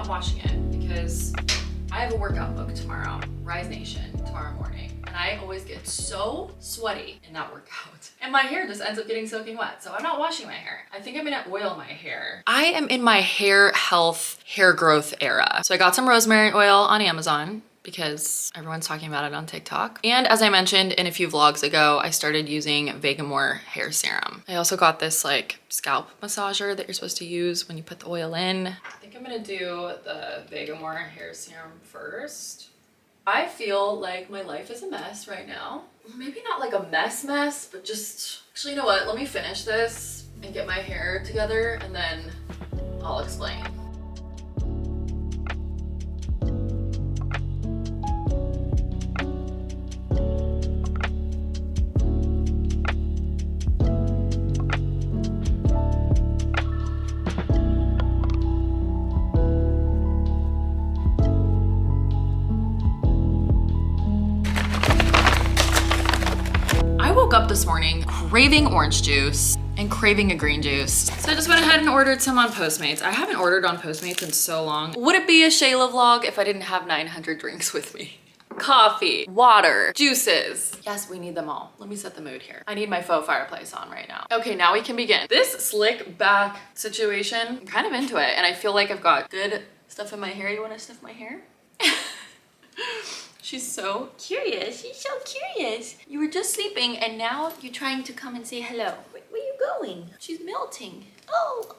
not washing it because I have a workout book tomorrow, Rise Nation, tomorrow morning. And I always get so sweaty in that workout. And my hair just ends up getting soaking wet. So I'm not washing my hair. I think I'm gonna oil my hair. I am in my hair health, hair growth era. So I got some rosemary oil on Amazon because everyone's talking about it on TikTok. And as I mentioned in a few vlogs ago, I started using Vegamore hair serum. I also got this like scalp massager that you're supposed to use when you put the oil in. I think I'm gonna do the Vegamore hair serum first. I feel like my life is a mess right now. Maybe not like a mess, but just, actually, you know what? Let me finish this and get my hair together and then I'll explain. Woke up this morning craving orange juice and craving a green juice. So I just went ahead and ordered some on Postmates. I haven't ordered on Postmates in so long. Would it be a Shayla vlog if I didn't have 900 drinks with me? Coffee, water, juices. Yes, we need them all. Let me set the mood here. I need my faux fireplace on right now. Okay, now we can begin. This slick back situation, I'm kind of into it. And I feel like I've got good stuff in my hair. You want to sniff my hair? She's so curious. She's so curious. You were just sleeping and now you're trying to come and say hello. Where are you going? She's melting. Oh,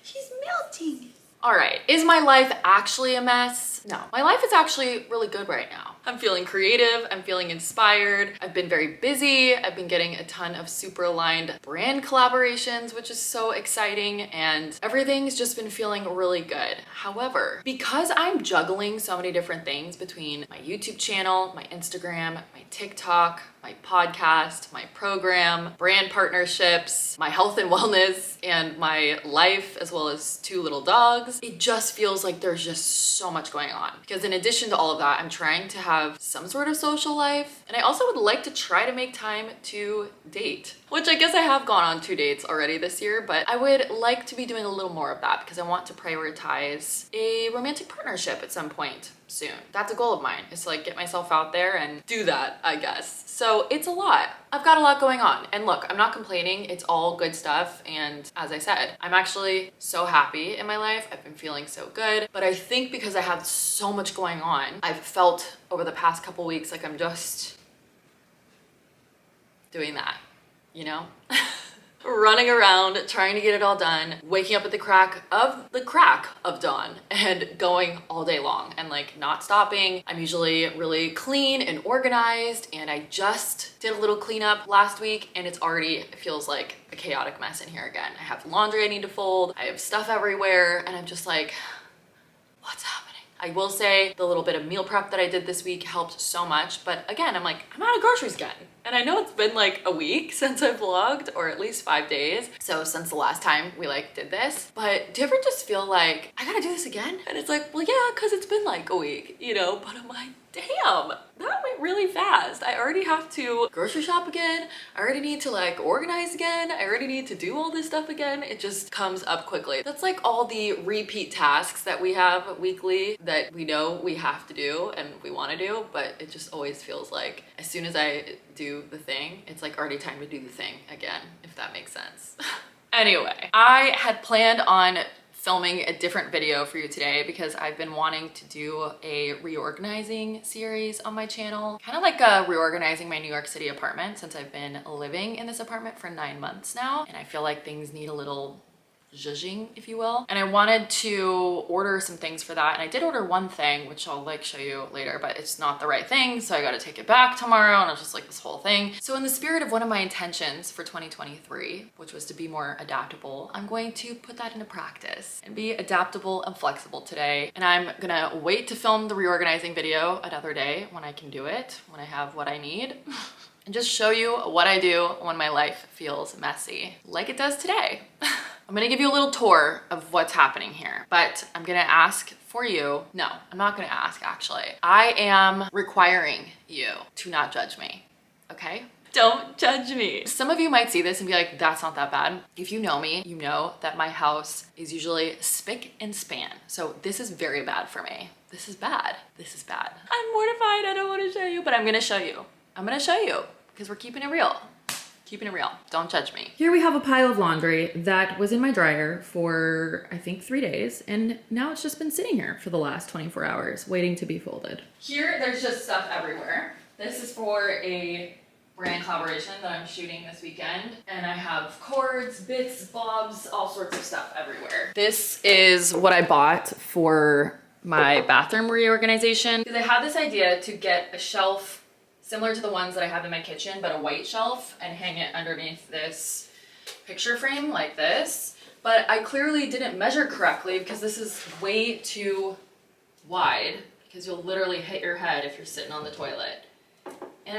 she's melting. All right, is my life actually a mess? No, my life is actually really good right now. I'm feeling creative, I'm feeling inspired. I've been very busy. I've been getting a ton of super aligned brand collaborations, which is so exciting, and everything's just been feeling really good. However, because I'm juggling so many different things between my YouTube channel, my Instagram, my TikTok, my podcast, my program, brand partnerships, my health and wellness, and my life, as well as 2 little dogs, it just feels like there's just so much going on. Because in addition to all of that, I'm trying to have some sort of social life, and I also would like to try to make time to date, which I guess I have gone on 2 dates already this year, but I would like to be doing a little more of that because I want to prioritize a romantic partnership at some point soon. That's a goal of mine, is to like get myself out there and do that, I guess. So it's a lot. I've got a lot going on, and look, I'm not complaining. It's all good stuff, and as I said, I'm actually so happy in my life. I've been feeling so good, but I think because I have so much going on, I've felt over the past couple weeks like I'm just doing that, you know? Running around trying to get it all done, waking up at the crack of dawn and going all day long and like not stopping. I'm usually really clean and organized, and I just did a little cleanup last week and it feels like a chaotic mess in here again. I have laundry I need to fold, I have stuff everywhere, and I'm just like, what's happening? I will say the little bit of meal prep that I did this week helped so much, but again, I'm out of groceries again. And I know it's been like a week since I vlogged, or at least 5 days. So since the last time we did this, but do you ever just feel like, I gotta do this again? And it's like, well, yeah, cause it's been like a week, you know, but I'm like, damn, that went really fast. I already have to grocery shop again. I already need to like organize again. I already need to do all this stuff again. It just comes up quickly. That's like all the repeat tasks that we have weekly that we know we have to do and we want to do, but it just always feels like as soon as I do the thing, it's like already time to do the thing again, if that makes sense. Anyway, I had planned on filming a different video for you today because I've been wanting to do a reorganizing series on my channel, kind of like reorganizing my New York City apartment, since I've been living in this apartment for 9 months now, and I feel like things need a little zhuzhing, if you will. And I wanted to order some things for that, and I did order one thing, which I'll like show you later, but it's not the right thing, so I got to take it back tomorrow, and it's just like this whole thing. So in the spirit of one of my intentions for 2023, which was to be more adaptable, I'm going to put that into practice and be adaptable and flexible today. And I'm gonna wait to film the reorganizing video another day when I can do it, when I have what I need. And just show you what I do when my life feels messy, like it does today. I'm gonna give you a little tour of what's happening here, but I'm gonna ask for you. No, I'm not gonna ask actually. I am requiring you to not judge me, okay? Don't judge me. Some of you might see this and be like, that's not that bad. If you know me, you know that my house is usually spick and span. So this is very bad for me. This is bad. This is bad. I'm mortified. I don't want to show you, but I'm gonna show you. I'm gonna show you because we're keeping it real. Keeping it real. Don't judge me. Here we have a pile of laundry that was in my dryer for, I think, 3 days. And now it's just been sitting here for the last 24 hours, waiting to be folded. Here, there's just stuff everywhere. This is for a brand collaboration that I'm shooting this weekend. And I have cords, bits, bobs, all sorts of stuff everywhere. This is what I bought for my bathroom reorganization. Because I had this idea to get a shelf similar to the ones that I have in my kitchen, but a white shelf, and hang it underneath this picture frame like this. But I clearly didn't measure correctly because this is way too wide, because you'll literally hit your head if you're sitting on the toilet. And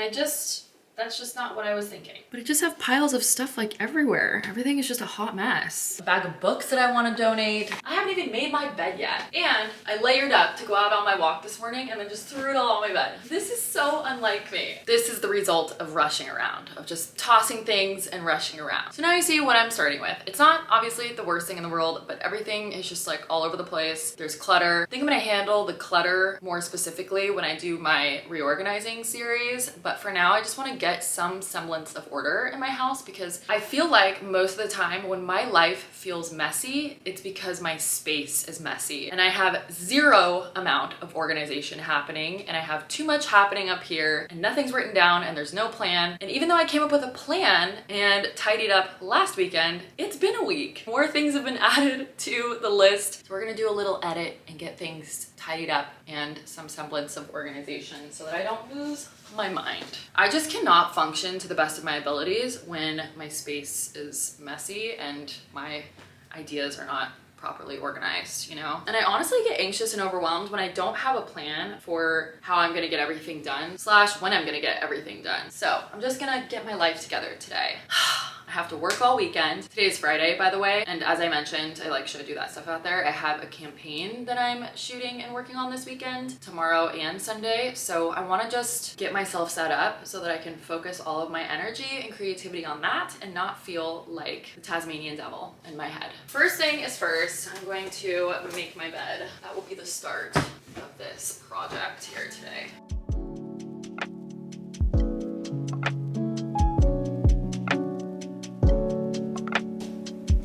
that's just not what I was thinking. But I just have piles of stuff like everywhere. Everything is just a hot mess. A bag of books that I want to donate. I haven't even made my bed yet. And I layered up to go out on my walk this morning and then just threw it all on my bed. This is so unlike me. This is the result of rushing around, of just tossing things and rushing around. So now you see what I'm starting with. It's not obviously the worst thing in the world, but everything is just like all over the place. There's clutter. I think I'm gonna handle the clutter more specifically when I do my reorganizing series. But for now, I just want to get some semblance of order in my house, because I feel like most of the time when my life feels messy, it's because my space is messy and I have zero amount of organization happening, and I have too much happening up here and nothing's written down and there's no plan. And even though I came up with a plan and tidied up last weekend, it's been a week. More things have been added to the list. So we're gonna do a little edit and get things tidied up and some semblance of organization so that I don't lose my mind. I just cannot function to the best of my abilities when my space is messy and my ideas are not properly organized, you know? And I honestly get anxious and overwhelmed when I don't have a plan for how I'm gonna get everything done, / when I'm gonna get everything done. So I'm just gonna get my life together today. I have to work all weekend. Today is Friday, by the way. And as I mentioned, I like showed you that stuff out there. I have a campaign that I'm shooting and working on this weekend, tomorrow and Sunday. So I wanna just get myself set up so that I can focus all of my energy and creativity on that and not feel like the Tasmanian devil in my head. First thing is first, I'm going to make my bed. That will be the start of this project here today.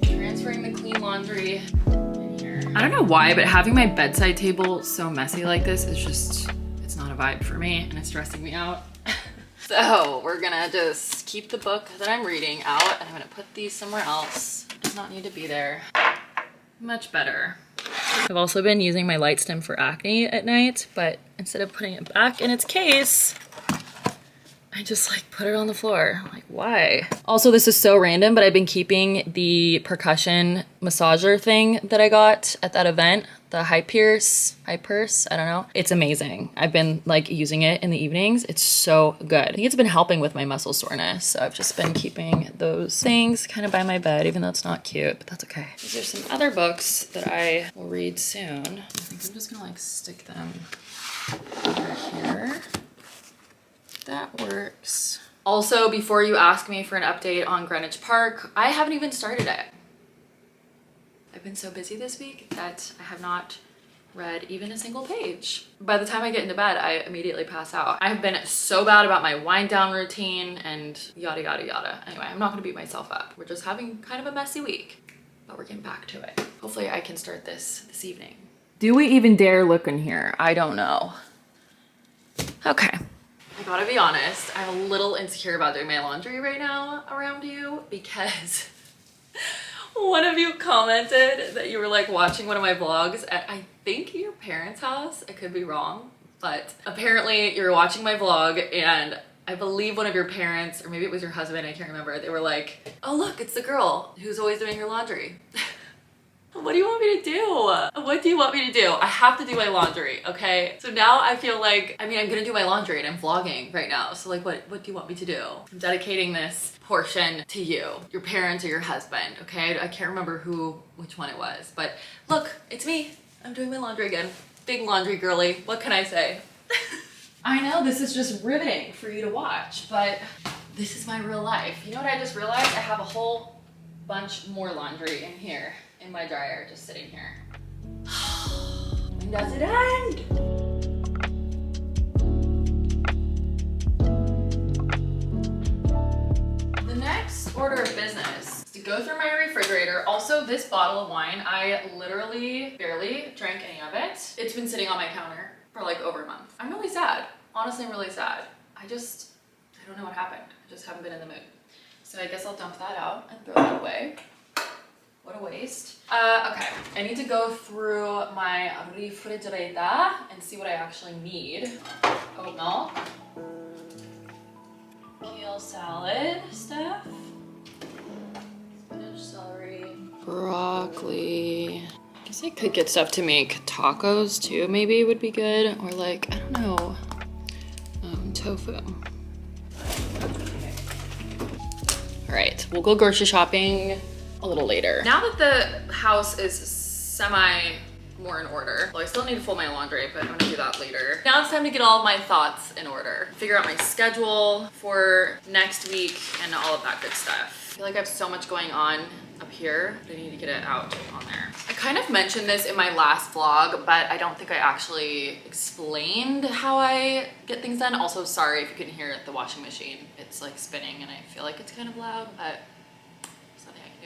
Transferring the clean laundry in here. I don't know why, but having my bedside table so messy like this is just, it's not a vibe for me and it's stressing me out. So we're gonna just keep the book that I'm reading out and I'm gonna put these somewhere else. It does not need to be there. Much better. I've also been using my light stem for acne at night, but instead of putting it back in its case, I just like put it on the floor. Like, why? Also, this is so random, but I've been keeping the percussion massager thing that I got at that event, the high purse, I don't know. It's amazing. I've been like using it in the evenings. It's so good. I think it's been helping with my muscle soreness. So I've just been keeping those things kind of by my bed, even though it's not cute, but that's okay. These are some other books that I will read soon. I think I'm just gonna like stick them over here. That works. Also, before you ask me for an update on Greenwich Park, I haven't even started it. I've been so busy this week that I have not read even a single page. By the time I get into bed, I immediately pass out. I've been so bad about my wind down routine and yada, yada, yada. Anyway, I'm not gonna beat myself up. We're just having kind of a messy week, but we're getting back to it. Hopefully I can start this evening. Do we even dare look in here? I don't know. Okay. I gotta be honest, I'm a little insecure about doing my laundry right now around you because one of you commented that you were like watching one of my vlogs at, I think, your parents' house. I could be wrong, but apparently you're watching my vlog and I believe one of your parents, or maybe it was your husband, I can't remember, they were like, oh look, it's the girl who's always doing your laundry. What do you want me to do? What do you want me to do? I have to do my laundry, okay? So now I feel like, I mean, I'm gonna do my laundry and I'm vlogging right now. So like, what do you want me to do? I'm dedicating this portion to you, your parents or your husband, okay? I can't remember which one it was, but look, it's me. I'm doing my laundry again. Big laundry girly, what can I say? I know this is just riveting for you to watch, but This is my real life. You know what I just realized? I have a whole bunch more laundry in here, in my dryer, just sitting here. When does it end? The next order of business is to go through my refrigerator. Also, this bottle of wine, I literally barely drank any of it. It's been sitting on my counter for like over a month. I'm really sad. Honestly, I'm really sad. I don't know what happened. I just haven't been in the mood. So I guess I'll dump that out and throw that away. What a waste. Okay, I need to go through my refrigerator and see what I actually need. Oat milk, kale salad stuff, spinach, celery, broccoli. I guess I could get stuff to make tacos too, maybe would be good. Or like, I don't know, tofu. All right, we'll go grocery shopping a little later. Now that the house is semi more in order, well, I still need to fold my laundry, but I'm gonna do that later. Now it's time to get all of my thoughts in order. Figure out my schedule for next week and all of that good stuff. I feel like I have so much going on up here, but I need to get it out on there. I kind of mentioned this in my last vlog, but I don't think I actually explained how I get things done. Also, sorry if you couldn't hear the washing machine. It's like spinning and I feel like it's kind of loud, but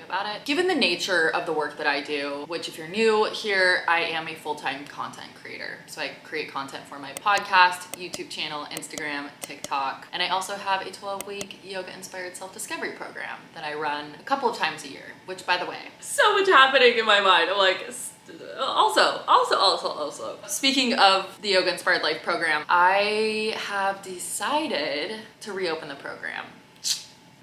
about it. Given the nature of the work that I do, which if you're new here, I am a full-time content creator. So I create content for my podcast, YouTube channel, Instagram, TikTok, and I also have a 12-week yoga-inspired self-discovery program that I run a couple of times a year, which by the way, so much happening in my mind. I'm like, also. Speaking of the Yoga Inspired Life program, I have decided to reopen the program.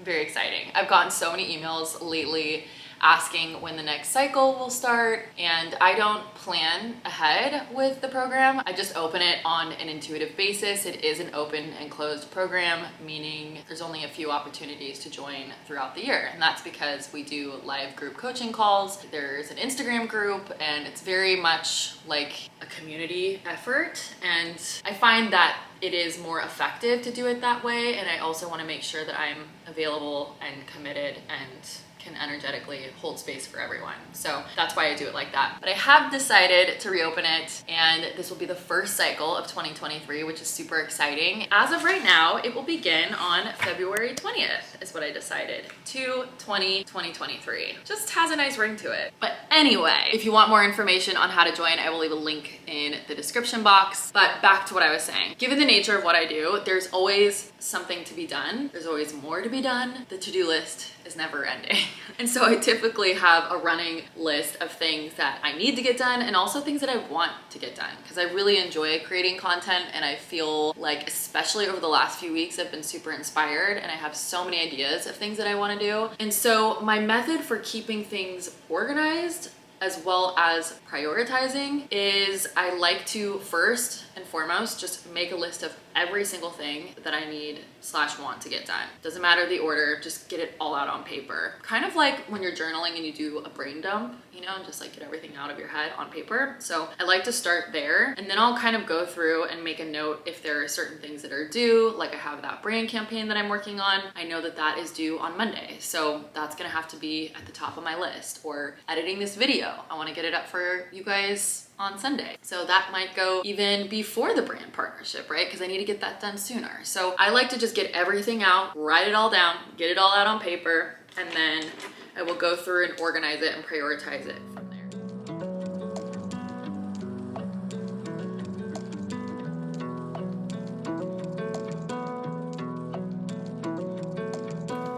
Very exciting. I've gotten so many emails lately asking when the next cycle will start, and I don't plan ahead with the program. I just open it on an intuitive basis. It is an open and closed program, meaning there's only a few opportunities to join throughout the year. And that's because we do live group coaching calls. There's an Instagram group, and it's very much like a community effort. And I find that it is more effective to do it that way. And I also want to make sure that I'm available and committed and can energetically hold space for everyone. So that's why I do it like that. But I have decided to reopen it, and this will be the first cycle of 2023, which is super exciting. As of right now, it will begin on February 20th is what I decided. 2/20/2023. Just has a nice ring to it. But anyway, if you want more information on how to join, I will leave a link in the description box. But back to what I was saying. Given the nature of what I do, there's always something to be done. There's always more to be done. The to-do list is never ending. And so I typically have a running list of things that I need to get done and also things that I want to get done, because I really enjoy creating content, and I feel like, especially over the last few weeks, I've been super inspired and I have so many ideas of things that I want to do. And so my method for keeping things organized as well as prioritizing is I like to first and foremost just make a list of every single thing that I need/want to get done. Doesn't matter the order, just get it all out on paper. Kind of like when you're journaling and you do a brain dump, you know, and just like get everything out of your head on paper. So I like to start there, and then I'll kind of go through and make a note if there are certain things that are due. Like I have that brand campaign that I'm working on. I know that that is due on Monday, so that's gonna have to be at the top of my list. Or editing this video, I wanna get it up for you guys on Sunday. So that might go even before the brand partnership, right? Because I need to get that done sooner. So I like to just get everything out, write it all down, get it all out on paper, and then I will go through and organize it and prioritize it from there.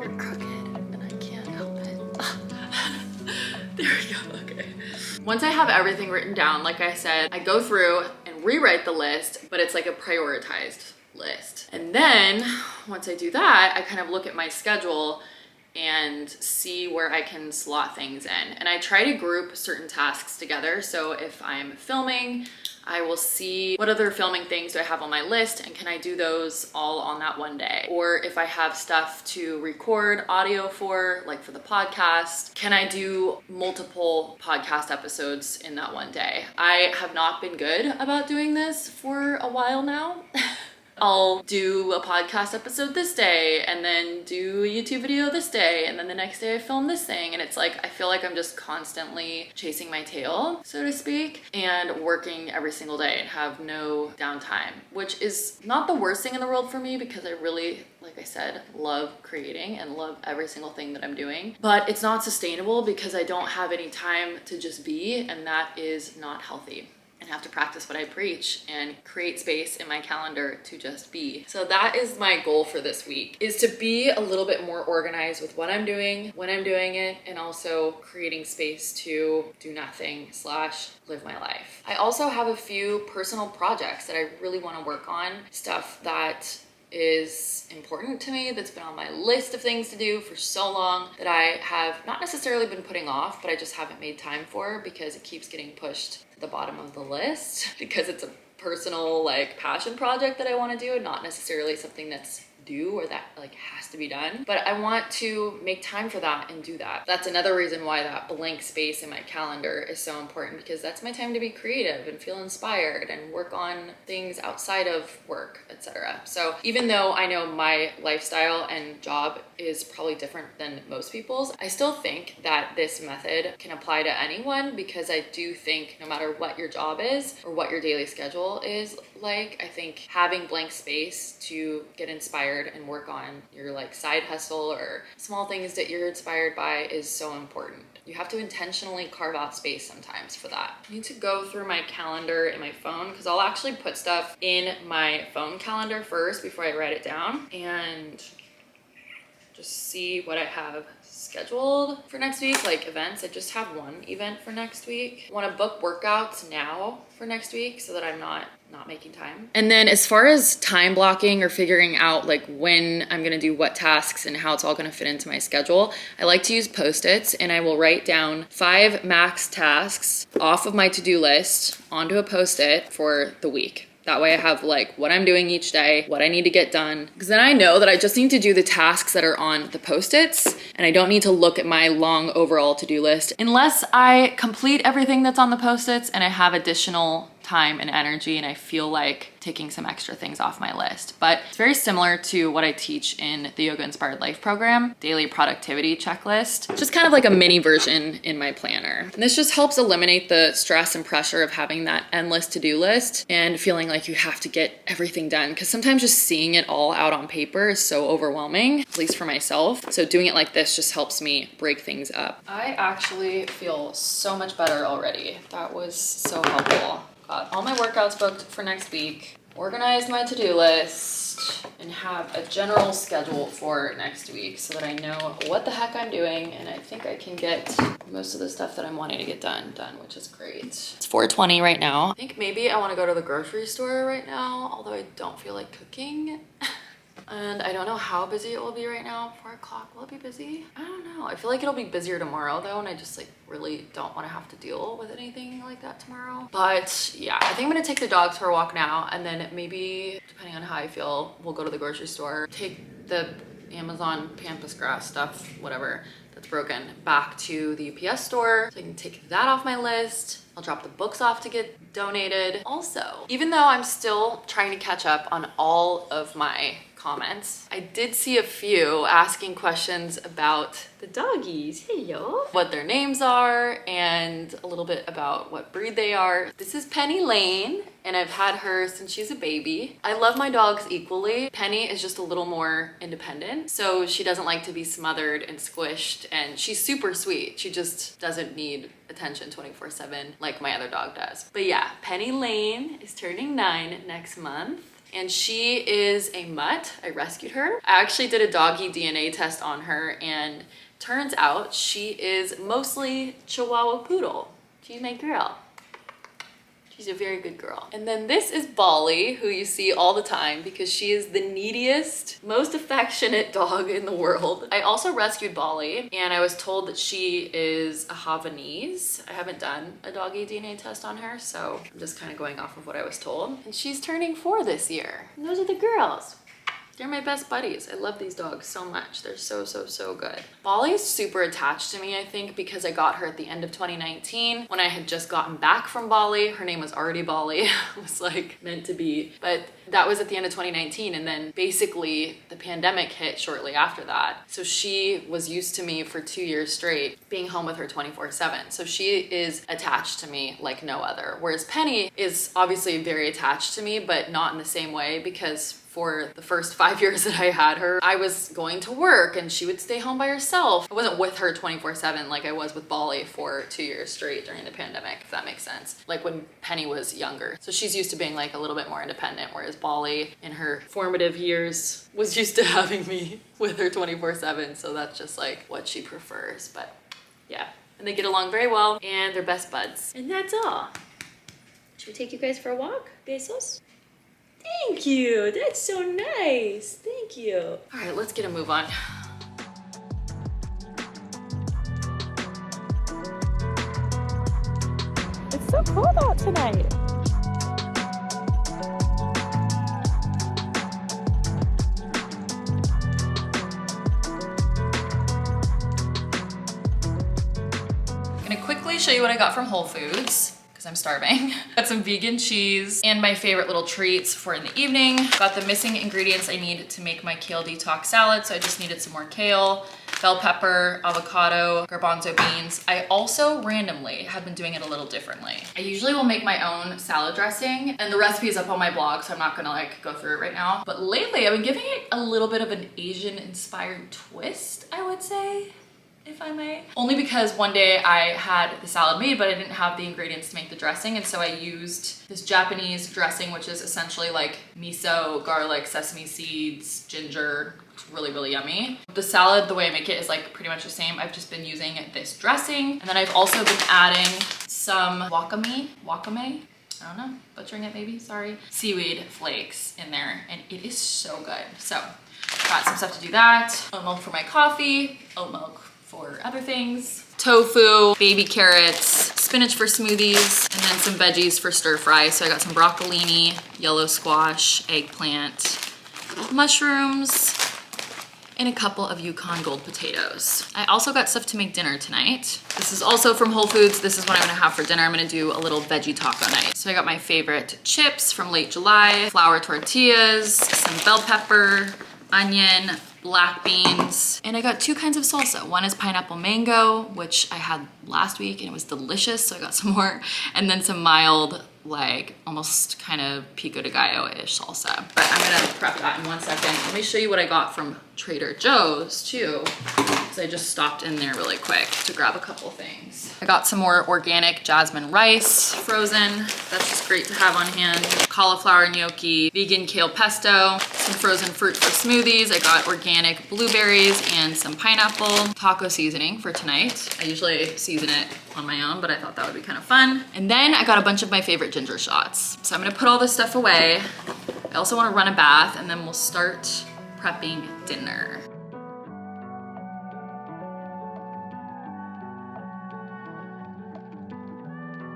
You're crooked and I can't help it. There we go, okay. Once I have everything written down, like I said, I go through and rewrite the list, but it's like a prioritized list. And then once I do that, I kind of look at my schedule and see where I can slot things in. And I try to group certain tasks together. So if I'm filming, I will see what other filming things do I have on my list, and can I do those all on that one day? Or if I have stuff to record audio for, like for the podcast, can I do multiple podcast episodes in that one day? I have not been good about doing this for a while now. I'll do a podcast episode this day and then do a YouTube video this day, and then the next day I film this thing. And it's like, I feel like I'm just constantly chasing my tail, so to speak, and working every single day and have no downtime, which is not the worst thing in the world for me because I really, like I said, love creating and love every single thing that I'm doing. But it's not sustainable because I don't have any time to just be, and that is not healthy. And have to practice what I preach and create space in my calendar to just be. So that is my goal for this week, is to be a little bit more organized with what I'm doing, when I'm doing it, and also creating space to do nothing / live my life. I also have a few personal projects that I really want to work on, stuff that is important to me, that's been on my list of things to do for so long that I have not necessarily been putting off, but I just haven't made time for because it keeps getting pushed to the bottom of the list because it's a personal like passion project that I want to do and not necessarily something that's due or that like has to be done. But I want to make time for that and do that. That's another reason why that blank space in my calendar is so important, because that's my time to be creative and feel inspired and work on things outside of work, etc. So even though I know my lifestyle and job is probably different than most people's, I still think that this method can apply to anyone, because I do think no matter what your job is or what your daily schedule is like, I think having blank space to get inspired and work on your like side hustle or small things that you're inspired by is so important. You have to intentionally carve out space sometimes for that. I need to go through my calendar in my phone because I'll actually put stuff in my phone calendar first before I write it down and just see what I have scheduled for next week, like events. I just have one event for next week. I want to book workouts now for next week so that I'm not making time. And then as far as time blocking or figuring out like when I'm gonna do what tasks and how it's all gonna fit into my schedule, I like to use Post-its, and I will write down 5 max tasks off of my to-do list onto a Post-it for the week. That way I have like what I'm doing each day, what I need to get done. Because then I know that I just need to do the tasks that are on the Post-its, and I don't need to look at my long overall to-do list unless I complete everything that's on the Post-its and I have additional time and energy and I feel like taking some extra things off my list. But it's very similar to what I teach in the Yoga Inspired Life program, daily productivity checklist, just kind of like a mini version in my planner. And this just helps eliminate the stress and pressure of having that endless to-do list and feeling like you have to get everything done, because sometimes just seeing it all out on paper is so overwhelming, at least for myself. So doing it like this just helps me break things up. I actually feel so much better already. That was so helpful. Got all my workouts booked for next week, organized my to-do list, and have a general schedule for next week so that I know what the heck I'm doing, and I think I can get most of the stuff that I'm wanting to get done, which is great. It's 4:20 right now. I think maybe I want to go to the grocery store right now, although I don't feel like cooking. And I don't know how busy it will be right now. 4 o'clock, will it be busy? I don't know. I feel like it'll be busier tomorrow though, and I just like really don't want to have to deal with anything like that tomorrow. But yeah, I think I'm gonna take the dogs for a walk now, and then maybe, depending on how I feel, we'll go to the grocery store, take the Amazon pampas grass stuff, whatever, that's broken, back to the UPS store so I can take that off my list. I'll drop the books off to get donated. Also, even though I'm still trying to catch up on all of my comments, I did see a few asking questions about the doggies. Hey yo, what their names are and a little bit about what breed they are. This is Penny Lane, and I've had her since she's a baby. I love my dogs equally. Penny is just a little more independent, so she doesn't like to be smothered and squished, and she's super sweet. She just doesn't need attention 24/7 like my other dog does. But yeah, Penny Lane is turning 9 next month, and she is a mutt. I rescued her. I actually did a doggy DNA test on her, and turns out she is mostly Chihuahua Poodle. She's my girl. She's a very good girl. And then this is Bolly, who you see all the time because she is the neediest, most affectionate dog in the world. I also rescued Bolly, and I was told that she is a Havanese. I haven't done a doggy DNA test on her, so I'm just kind of going off of what I was told. And she's turning 4 this year. And those are the girls. They're my best buddies. I love these dogs so much. They're so, so, so good. Bolly's super attached to me, I think, because I got her at the end of 2019 when I had just gotten back from Bali. Her name was already Bali. It was like meant to be. But that was at the end of 2019. And then basically the pandemic hit shortly after that. So she was used to me for 2 years straight, being home with her 24/7. So she is attached to me like no other. Whereas Penny is obviously very attached to me, but not in the same way, because for the first 5 years that I had her, I was going to work and she would stay home by herself. I wasn't with her 24/7 like I was with Bali for 2 years straight during the pandemic, if that makes sense. Like when Penny was younger. So she's used to being like a little bit more independent, whereas Bali in her formative years was used to having me with her 24/7. So that's just like what she prefers. But yeah, and they get along very well and they're best buds. And that's all. Should we take you guys for a walk? Besos? Thank you. That's so nice. Thank you. All right, let's get a move on. It's so cold out tonight. I'm gonna quickly show you what I got from Whole Foods. I'm starving. Got some vegan cheese and my favorite little treats for in the evening. Got the missing ingredients I need to make my kale detox salad. So I just needed some more kale, bell pepper, avocado, garbanzo beans. I also randomly have been doing it a little differently. I usually will make my own salad dressing and the recipe is up on my blog, so I'm not gonna like go through it right now. But lately I've been giving it a little bit of an Asian inspired twist, I would say, if I may. Only because one day I had the salad made, but I didn't have the ingredients to make the dressing. And so I used this Japanese dressing, which is essentially like miso, garlic, sesame seeds, ginger. It's really, really yummy. The salad, the way I make it is like pretty much the same. I've just been using this dressing. And then I've also been adding some wakame, I don't know, butchering it maybe, sorry. Seaweed flakes in there, and it is so good. So got some stuff to do that. Oat milk for my coffee, oat milk for other things, tofu, baby carrots, spinach for smoothies, and then some veggies for stir fry. So I got some broccolini, yellow squash, eggplant, mushrooms, and a couple of Yukon Gold potatoes. I also got stuff to make dinner tonight. This is also from Whole Foods. This is what I'm gonna have for dinner. I'm gonna do a little veggie taco night. So I got my favorite chips from late July, flour tortillas, some bell pepper, onion, black beans, and I got 2 kinds of salsa. One is pineapple mango, which I had last week and it was delicious, so I got some more, and then some mild, like almost kind of pico de gallo-ish salsa. But I'm gonna prep that in 1 second. Let me show you what I got from Trader Joe's too, because I just stopped in there really quick to grab a couple things. I got some more organic jasmine rice, frozen. That's just great to have on hand. Cauliflower gnocchi, vegan kale pesto, some frozen fruit for smoothies. I got organic blueberries and some pineapple. Taco seasoning for tonight. I usually season it on my own, but I thought that would be kind of fun. And then I got a bunch of my favorite ginger shots. So I'm gonna put all this stuff away. I also wanna run a bath and then we'll start prepping dinner.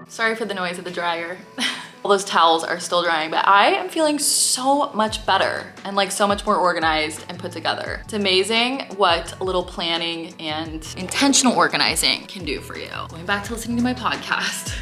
Sorry for the noise of the dryer. All those towels are still drying, but I am feeling so much better and like so much more organized and put together. It's amazing what a little planning and intentional organizing can do for you. Going back to listening to my podcast.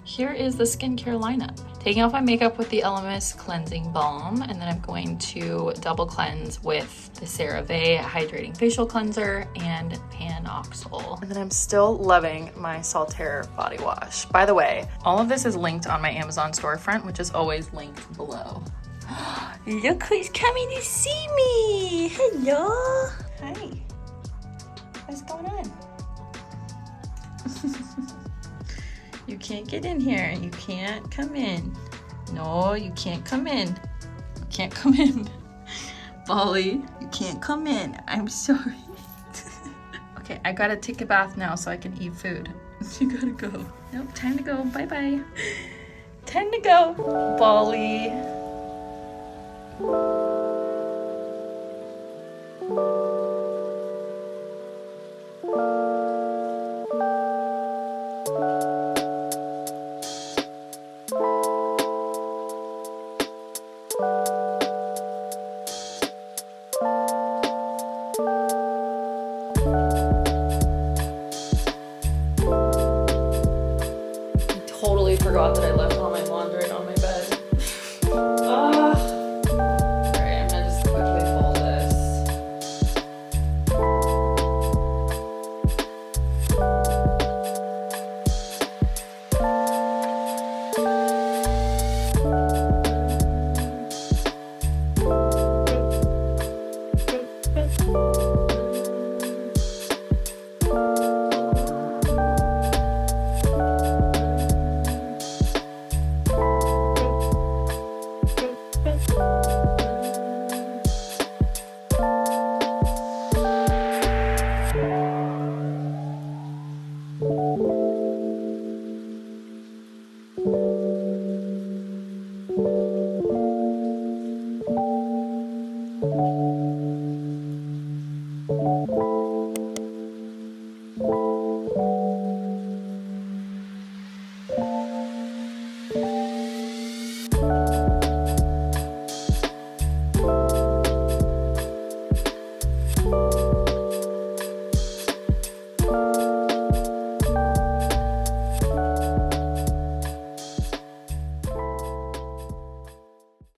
Here is the skincare lineup. Taking off my makeup with the Elemis Cleansing Balm, and then I'm going to double cleanse with the CeraVe Hydrating Facial Cleanser and Panoxyl. And then I'm still loving my Saltaire Body Wash. By the way, all of this is linked on my Amazon storefront, which is always linked below. Look who's coming to see me! Hello! Hi. What's going on? You can't get in here. You can't come in. No, you can't come in. You can't come in. Bali, you can't come in. I'm sorry. Okay, I gotta take a bath now so I can eat food. You gotta go. Nope, time to go. Bye-bye. Time to go, Bolly.